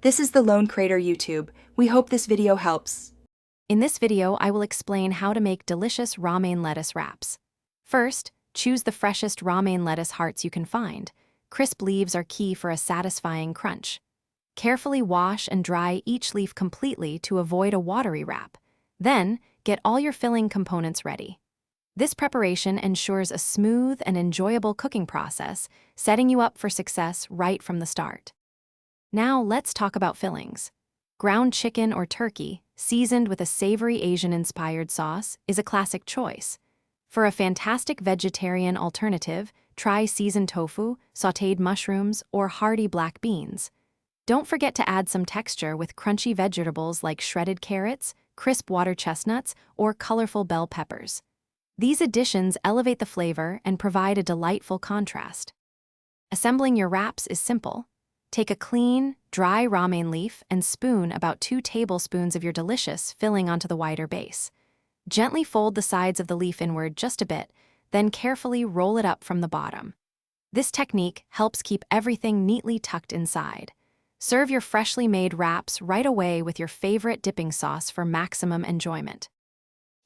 This is the Lone Crater YouTube. We hope this video helps. In this video, I will explain how to make delicious romaine lettuce wraps. First, choose the freshest romaine lettuce hearts you can find. Crisp leaves are key for a satisfying crunch. Carefully wash and dry each leaf completely to avoid a watery wrap. Then, get all your filling components ready. This preparation ensures a smooth and enjoyable cooking process, setting you up for success right from the start. Now let's talk about fillings. Ground chicken or turkey, seasoned with a savory Asian-inspired sauce, is a classic choice. For a fantastic vegetarian alternative, try seasoned tofu, sautéed mushrooms, or hearty black beans. Don't forget to add some texture with crunchy vegetables like shredded carrots, crisp water chestnuts, or colorful bell peppers. These additions elevate the flavor and provide a delightful contrast. Assembling your wraps is simple. Take a clean, dry romaine leaf and spoon about 2 tablespoons of your delicious filling onto the wider base. Gently fold the sides of the leaf inward just a bit, then carefully roll it up from the bottom. This technique helps keep everything neatly tucked inside. Serve your freshly made wraps right away with your favorite dipping sauce for maximum enjoyment.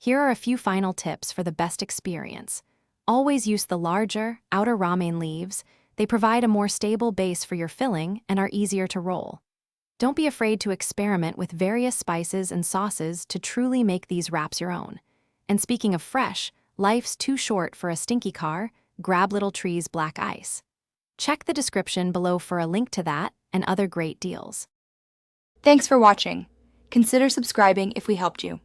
Here are a few final tips for the best experience. Always use the larger, outer romaine leaves. They provide a more stable base for your filling and are easier to roll. Don't be afraid to experiment with various spices and sauces to truly make these wraps your own. And speaking of fresh, life's too short for a stinky car, grab Little Tree's black ice. Check the description below for a link to that and other great deals. Thanks for watching. Consider subscribing if we helped you.